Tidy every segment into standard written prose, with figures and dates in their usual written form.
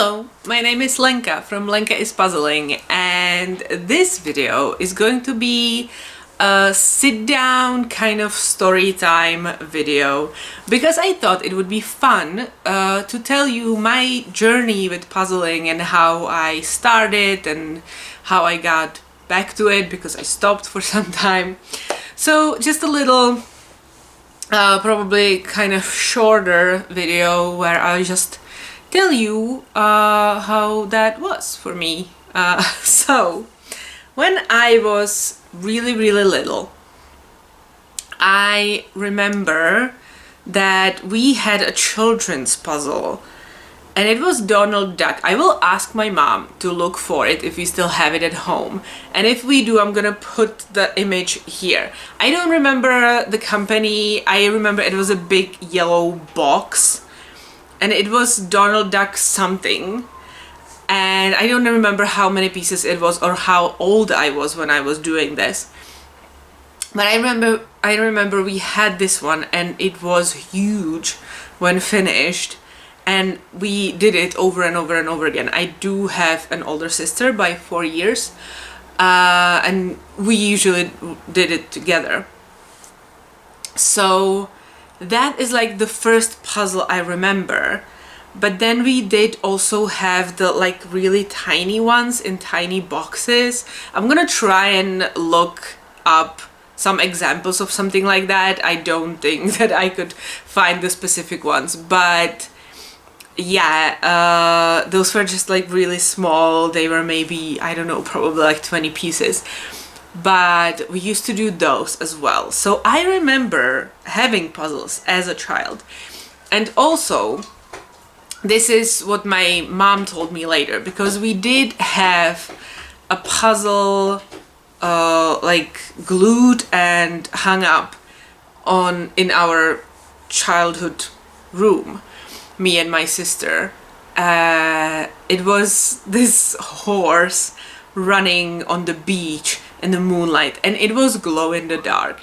Hello, my name is Lenka from Lenka is Puzzling, and this video is going to be a sit-down kind of story time video because I thought it would be fun to tell you my journey with puzzling and how I started and how I got back to it because I stopped for some time. So just a little probably kind of shorter video where I just tell you how that was for me. So when I was really little, I remember that we had a children's puzzle and it was Donald Duck. I will ask my mom to look for it if we still have it at home, and if we do, I'm gonna put the image here. I don't remember the company. I remember it was a big yellow box and it was Donald Duck something, and I don't remember how many pieces it was or how old I was when I was doing this, but I remember we had this one and it was huge when finished, and we did it over and over and over again. I do have an older sister by 4 years, and we usually did it together. So that is like the first puzzle I remember. But then we did also have the like really tiny ones in tiny boxes. I'm gonna try and look up some examples of something like that. I don't think that I could find the specific ones, but yeah, those were just like really small. They were maybe, I don't know, probably like 20 pieces. But we used to do those as well. So I remember having puzzles as a child. And also, this is what my mom told me later, because we did have a puzzle like glued and hung up in our childhood room, me and my sister. It was this horse running on the beach in the moonlight, and it was glow in the dark.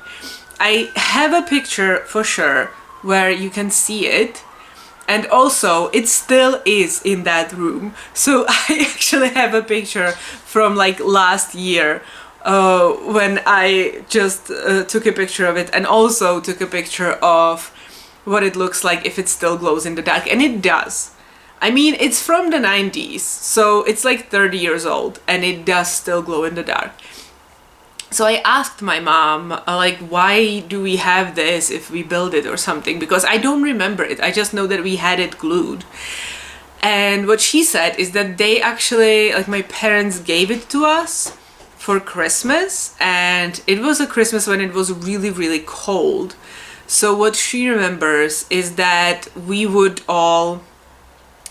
I have a picture for sure where you can see it, and also it still is in that room. So I actually have a picture from like last year when I just took a picture of it, and also took a picture of what it looks like if it still glows in the dark, and it does. I mean, it's from the 90s, so it's like 30 years old, and it does still glow in the dark. So I asked my mom, like, why do we have this if we build it or something? Because I don't remember it. I just know that we had it glued. And what she said is that they actually, like, my parents gave it to us for Christmas, and it was a Christmas when it was really cold. So what she remembers is that we would all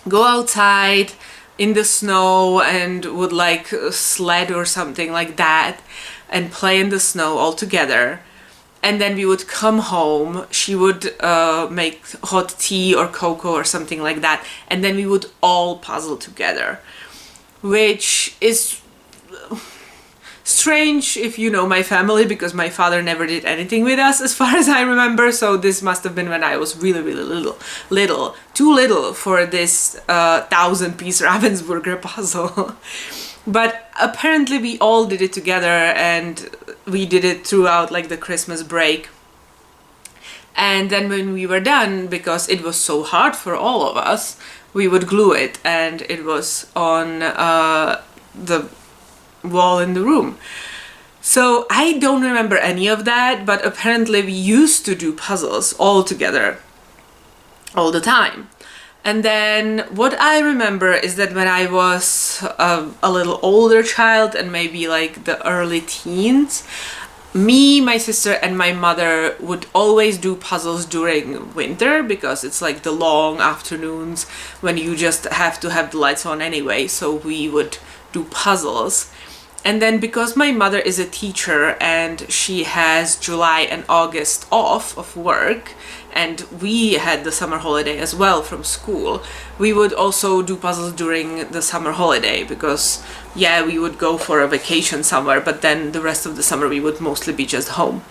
go outside in the snow and would like sled or something like that and play in the snow all together, and then we would come home. She would make hot tea or cocoa or something like that, and then we would all puzzle together, which is strange if you know my family, because my father never did anything with us as far as I remember. So this must have been when I was really little, too little for this 1000-piece Ravensburger puzzle. But apparently we all did it together, and we did it throughout like the Christmas break. And then when we were done, because it was so hard for all of us, we would glue it, and it was on the wall in the room. So I don't remember any of that, but apparently we used to do puzzles all together all the time. And then what I remember is that when I was a little older child, and maybe like the early teens, me, my sister, and my mother would always do puzzles during winter, because it's like the long afternoons when you just have to have the lights on anyway. So we would do puzzles. And then because my mother is a teacher and she has July and August off of work, and we had the summer holiday as well from school, we would also do puzzles during the summer holiday, because yeah, we would go for a vacation somewhere, but then the rest of the summer we would mostly be just home.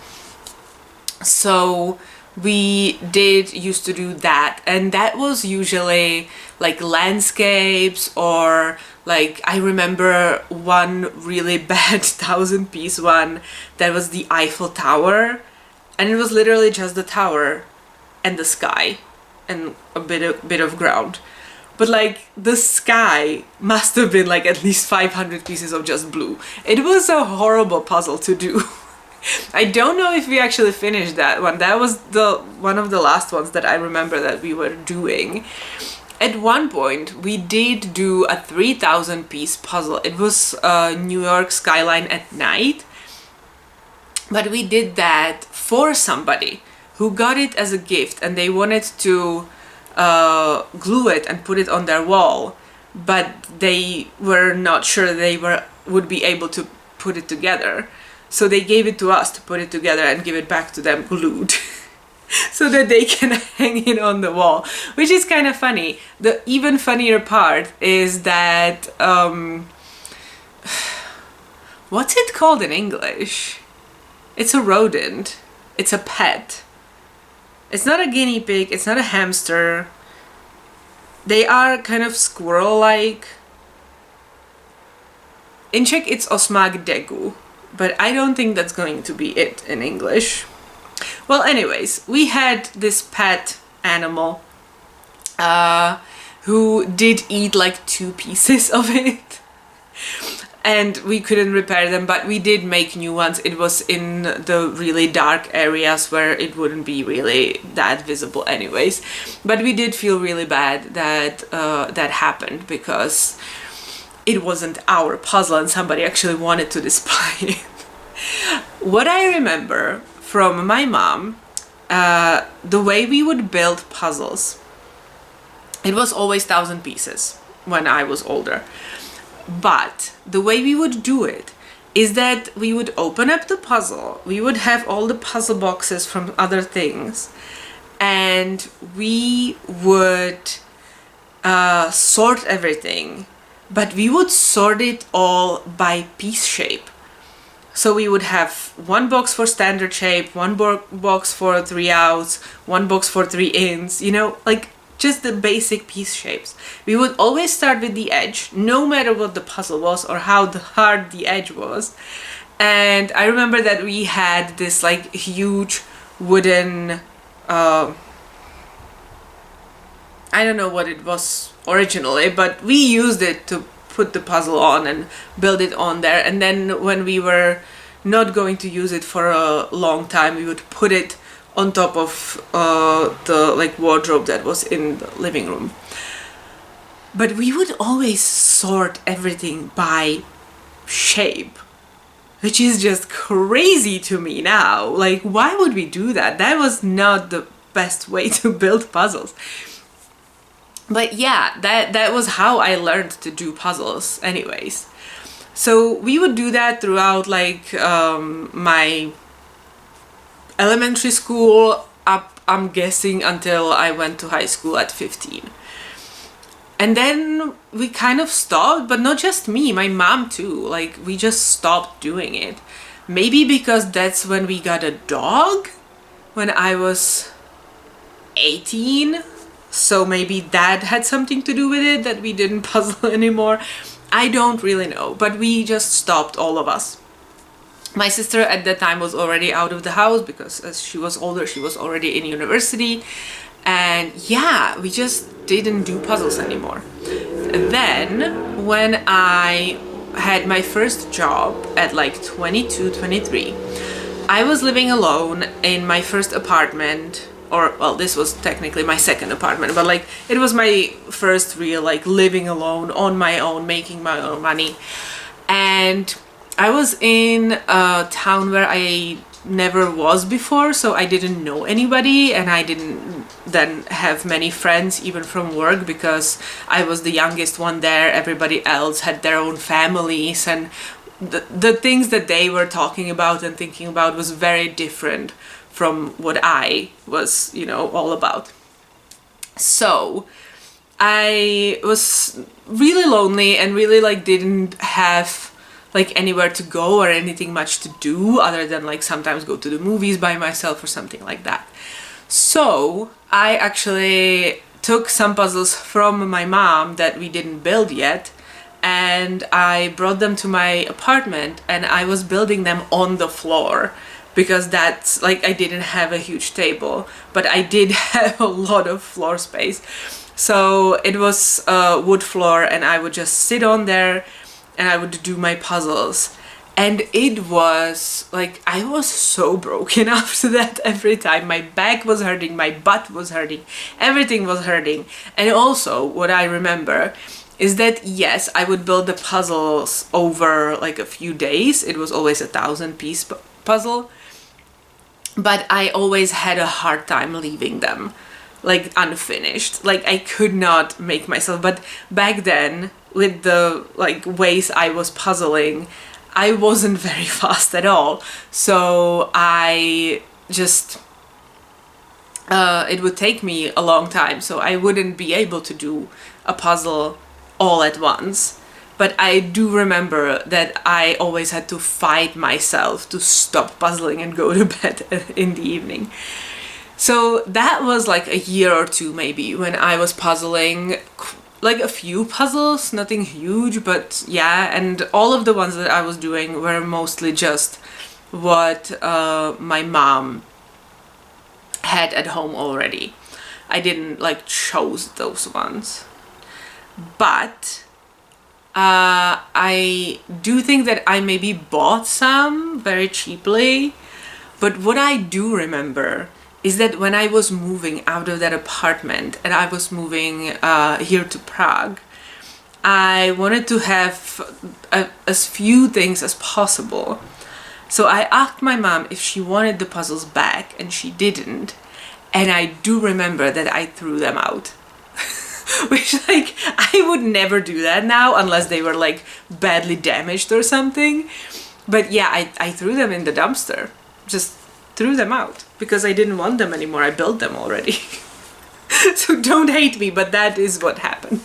So we did used to do that, and that was usually like landscapes, or like I remember one really bad 1,000-piece one that was the Eiffel Tower, and it was literally just the tower and the sky and a bit of ground. But like the sky must have been like at least 500 pieces of just blue. It was a horrible puzzle to do. I don't know if we actually finished that one. That was one of the last ones that I remember that we were doing. At one point, we did do a 3,000-piece puzzle. It was New York skyline at night. But we did that for somebody who got it as a gift, and they wanted to glue it and put it on their wall, but they were not sure they would be able to put it together. So they gave it to us to put it together and give it back to them glued so that they can hang it on the wall, which is kind of funny. The even funnier part is that what's it called in English? It's a rodent. It's a pet. It's not a guinea pig, it's not a hamster. They are kind of squirrel-like. In Czech it's osmák degu, but I don't think that's going to be it in English. Well, anyways, we had this pet animal who did eat like 2 pieces of it. And we couldn't repair them, but we did make new ones. It was in the really dark areas where it wouldn't be really that visible anyways. But we did feel really bad that that happened, because it wasn't our puzzle and somebody actually wanted to display it. What I remember from my mom, the way we would build puzzles, it was always 1,000 pieces when I was older. But the way we would do it is that we would open up the puzzle, we would have all the puzzle boxes from other things, and we would sort everything, but we would sort it all by piece shape. So we would have one box for standard shape, one box for 3 outs, one box for 3 ins, you know, like just the basic piece shapes. We would always start with the edge, no matter what the puzzle was or how hard the edge was. And I remember that we had this like huge wooden, I don't know what it was originally, but we used it to put the puzzle on and build it on there. And then when we were not going to use it for a long time, we would put it on top of the like wardrobe that was in the living room. But we would always sort everything by shape, which is just crazy to me now. Like, why would we do that? That was not the best way to build puzzles. But yeah, that was how I learned to do puzzles anyways. So we would do that throughout like my elementary school up, I'm guessing, until I went to high school at 15. And then we kind of stopped, but not just me, my mom too. Like, we just stopped doing it. Maybe because that's when we got a dog when I was 18. So maybe that had something to do with it, that we didn't puzzle anymore. I don't really know, but we just stopped, all of us. My sister at that time was already out of the house, because as she was older, she was already in university. And yeah, we just didn't do puzzles anymore. Then when I had my first job at like 22, 23, I was living alone in my first apartment, or well, this was technically my second apartment, but like it was my first real like living alone on my own, making my own money. And I was in a town where I never was before, so I didn't know anybody, and I didn't then have many friends even from work, because I was the youngest one there. Everybody else had their own families, and the things that they were talking about and thinking about was very different from what I was, you know, all about. So I was really lonely and really like didn't have like anywhere to go or anything much to do other than like sometimes go to the movies by myself or something like that. So I actually took some puzzles from my mom that we didn't build yet, and I brought them to my apartment, and I was building them on the floor, because that's like, I didn't have a huge table, but I did have a lot of floor space. So it was a wood floor, and I would just sit on there and I would do my puzzles. And it was like, I was so broken after that every time. My back was hurting, my butt was hurting, everything was hurting. And also what I remember is that, yes, I would build the puzzles over like a few days. It was always a 1,000-piece puzzle. But I always had a hard time leaving them like unfinished. Like, I could not make myself. But back then, with the like ways I was puzzling, I wasn't very fast at all. So I just, it would take me a long time. So I wouldn't be able to do a puzzle all at once. But I do remember that I always had to fight myself to stop puzzling and go to bed in the evening. So that was like a year or two maybe when I was puzzling, like a few puzzles, nothing huge, but yeah. And all of the ones that I was doing were mostly just what my mom had at home already. I didn't like chose those ones. But I do think that I maybe bought some very cheaply. But what I do remember is that when I was moving out of that apartment and I was moving here to Prague, I wanted to have as few things as possible. So I asked my mom if she wanted the puzzles back, and she didn't. And I do remember that I threw them out. Which, like, I would never do that now unless they were like badly damaged or something. But yeah, I threw them in the dumpster. Just threw them out because I didn't want them anymore. I built them already. So don't hate me, but that is what happened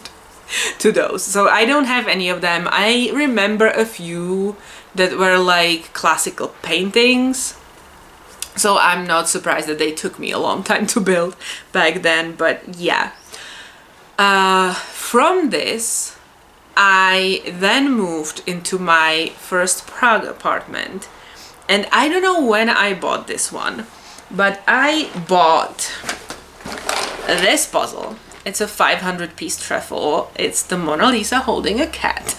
to those. So I don't have any of them. I remember a few that were like classical paintings. So I'm not surprised that they took me a long time to build back then, but yeah. From this, I then moved into my first Prague apartment. And I don't know when I bought this one, but I bought this puzzle. It's a 500-piece trefoil. It's the Mona Lisa holding a cat.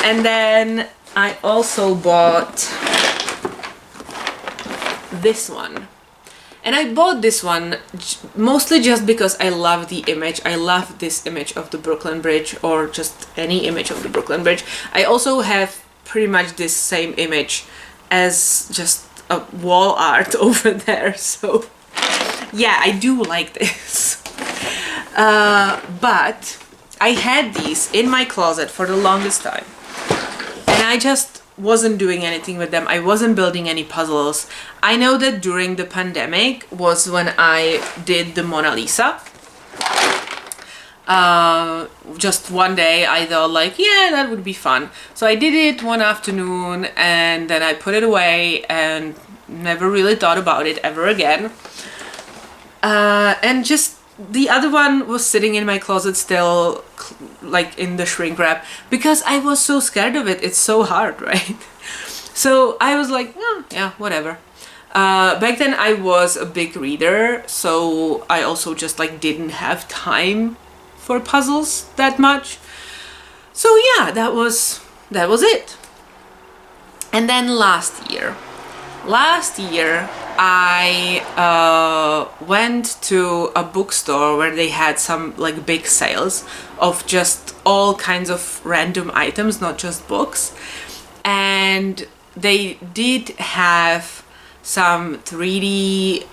And then I also bought this one. And I bought this one mostly just because I love the image. I love this image of the Brooklyn Bridge, or just any image of the Brooklyn Bridge. I also have pretty much this same image as just a wall art over there. So yeah, I do like this. But I had these in my closet for the longest time. And I just wasn't doing anything with them. I wasn't building any puzzles. I know that during the pandemic was when I did the Mona Lisa. Just one day I thought like, yeah, that would be fun. So I did it one afternoon, and then I put it away and never really thought about it ever again. And just the other one was sitting in my closet still, like in the shrink wrap, because I was so scared of it. It's so hard, right? So I was like, oh, yeah, whatever. Back then I was a big reader, so I also just like didn't have time for puzzles that much. So yeah, that was it. And then last year I went to a bookstore where they had some like big sales of just all kinds of random items, not just books. And they did have some 3D,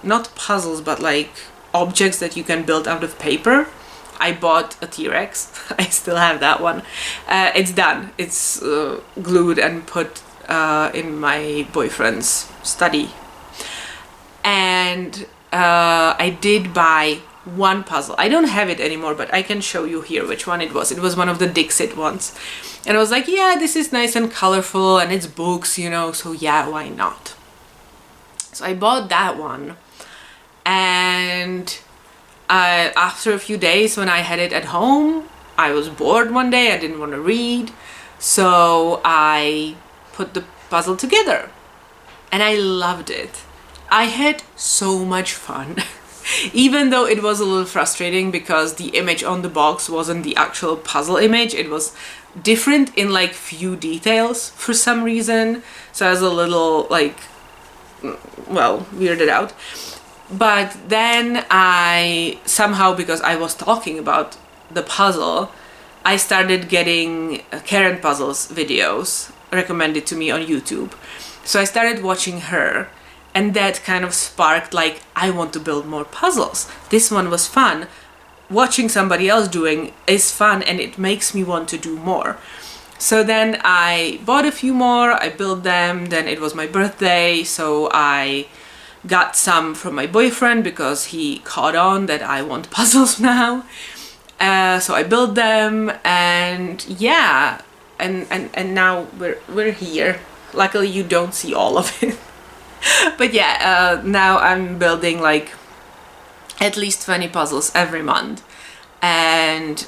not puzzles, but like objects that you can build out of paper. I bought a T-Rex. I still have that one. It's done. It's glued and put in my boyfriend's study. And I did buy one puzzle. I don't have it anymore, but I can show you here which one it was. It was one of the Dixit ones. And I was like, yeah, this is nice and colorful and it's books, you know, so yeah, why not? So I bought that one, and after a few days when I had it at home, I was bored one day, I didn't want to read, so I put the puzzle together and I loved it. I had so much fun. Even though it was a little frustrating because the image on the box wasn't the actual puzzle image, it was different in like few details for some reason, so I was a little like, well, weirded out. But then I somehow, because I was talking about the puzzle, I started getting Karen Puzzles videos recommended to me on YouTube. So I started watching her, and that kind of sparked like, I want to build more puzzles. This one was fun. Watching somebody else doing is fun, and it makes me want to do more. So then I bought a few more, I built them, then it was my birthday, so I got some from my boyfriend because he caught on that I want puzzles now. So I built them, and yeah, and now we're here. Luckily you don't see all of it. But yeah, now I'm building like at least 20 puzzles every month, and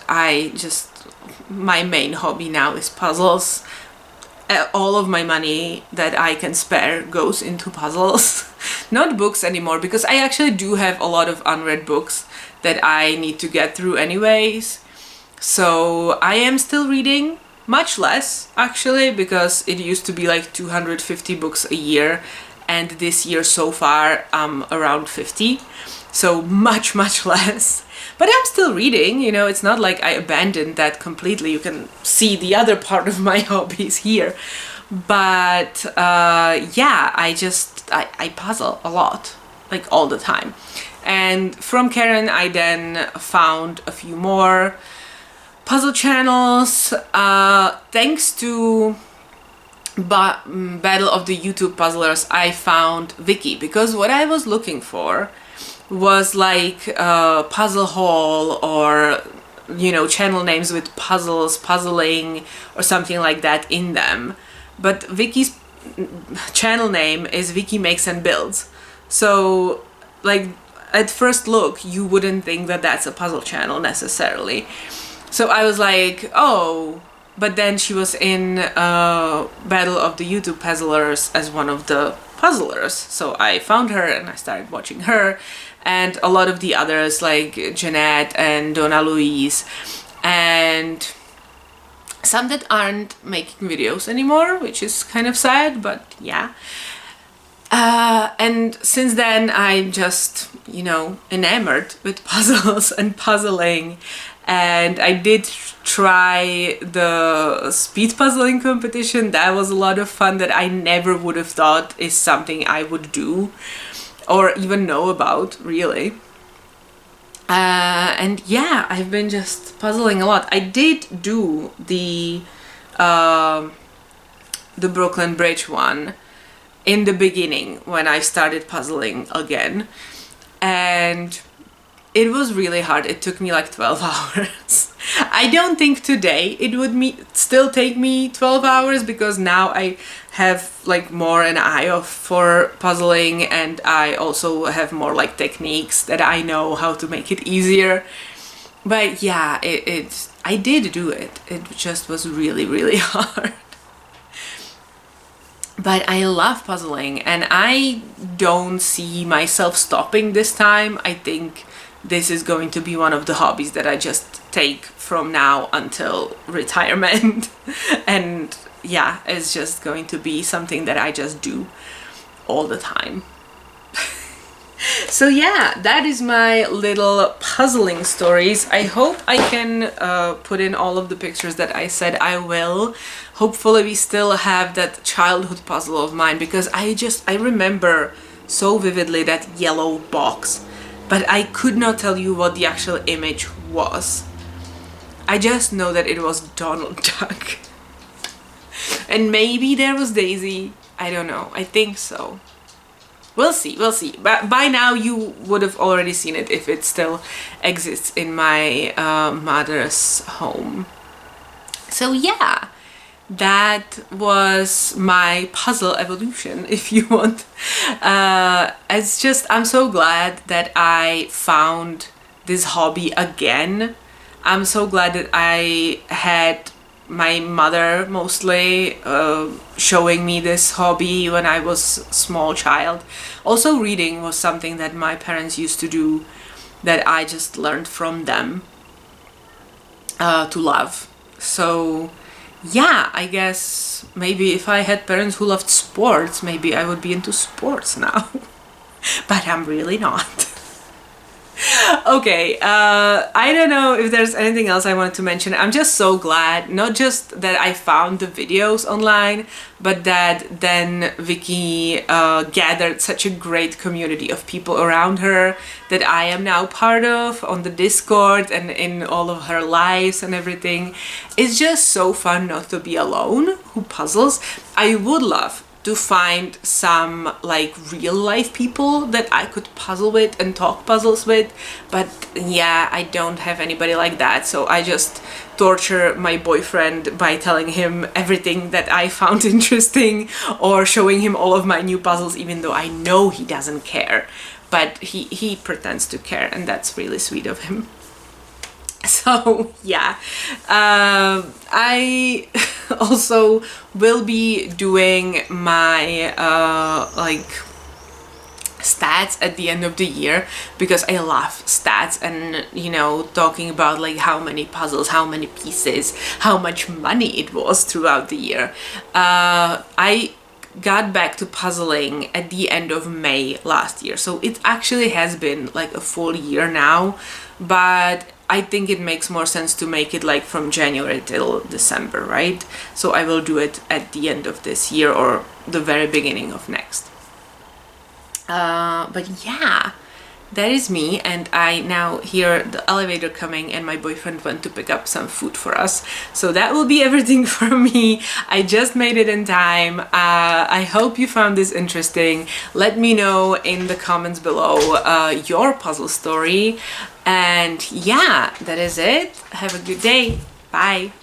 my main hobby now is puzzles. All of my money that I can spare goes into puzzles. Not books anymore, because I actually do have a lot of unread books that I need to get through anyways. So I am still reading, much less actually, because it used to be like 250 books a year, and this year so far I'm around 50, so much less. But I'm still reading, you know, it's not like I abandoned that completely. You can see the other part of my hobbies here. But yeah, I puzzle a lot, like all the time. And from Karen I then found a few more puzzle channels. Thanks to Battle of the YouTube Puzzlers, I found Vicky, because what I was looking for was like a puzzle haul, or you know, channel names with puzzles, puzzling, or something like that in them. But Vicky's channel name is Vicky Makes and Builds. So like at first look you wouldn't think that that's a puzzle channel necessarily. So I was like, oh, but then she was in Battle of the YouTube Puzzlers as one of the puzzlers. So I found her and I started watching her, and a lot of the others like Jeanette and Donna Louise, and some that aren't making videos anymore, which is kind of sad, but yeah. And since then I'm just, you know, enamored with puzzles and puzzling. And I did try the speed puzzling competition. That was a lot of fun, that I never would have thought is something I would do or even know about, really. And yeah, I've been just puzzling a lot. I did do the Brooklyn Bridge one in the beginning when I started puzzling again, and it was really hard. It took me like 12 hours. I don't think today it would still take me 12 hours, because now I have like more an eye for puzzling, and I also have more like techniques that I know how to make it easier. But yeah, I did do it. It just was really hard. But I love puzzling, and I don't see myself stopping this time. I think this is going to be one of the hobbies that I just take from now until retirement. And yeah, it's just going to be something that I just do all the time. So yeah, that is my little puzzling stories. I hope I can put in all of the pictures that I said I will. Hopefully we still have that childhood puzzle of mine, because I remember so vividly that yellow box, but I could not tell you what the actual image was. I just know that it was Donald Duck. And maybe there was Daisy. I don't know. I think so. We'll see, we'll see. But by now you would have already seen it if it still exists in my mother's home. So yeah, that was my puzzle evolution, if you want. It's just, I'm so glad that I found this hobby again. I'm so glad that I had my mother mostly showing me this hobby when I was a small child. Also, reading was something that my parents used to do that I just learned from them to love. So yeah, I guess maybe if I had parents who loved sports, maybe I would be into sports now. But I'm really not. Okay, I don't know if there's anything else I wanted to mention. I'm just so glad, not just that I found the videos online, but that then Vicky gathered such a great community of people around her that I am now part of on the Discord and in all of her lives and everything. It's just so fun not to be alone who puzzles. I would love to find some like real life people that I could puzzle with and talk puzzles with, but yeah, I don't have anybody like that, so I just torture my boyfriend by telling him everything that I found interesting or showing him all of my new puzzles, even though I know he doesn't care, but he pretends to care, and that's really sweet of him. So yeah, I also will be doing my like stats at the end of the year, because I love stats and, you know, talking about like how many puzzles, how many pieces, how much money it was throughout the year. I got back to puzzling at the end of May last year, so it actually has been like a full year now, but I think it makes more sense to make it like from January till December, right? So I will do it at the end of this year or the very beginning of next. But yeah, that is me, and I now hear the elevator coming and my boyfriend went to pick up some food for us. So that will be everything from me. I just made it in time. I hope you found this interesting. Let me know in the comments below your puzzle story. And yeah, that is it. Have a good day. Bye.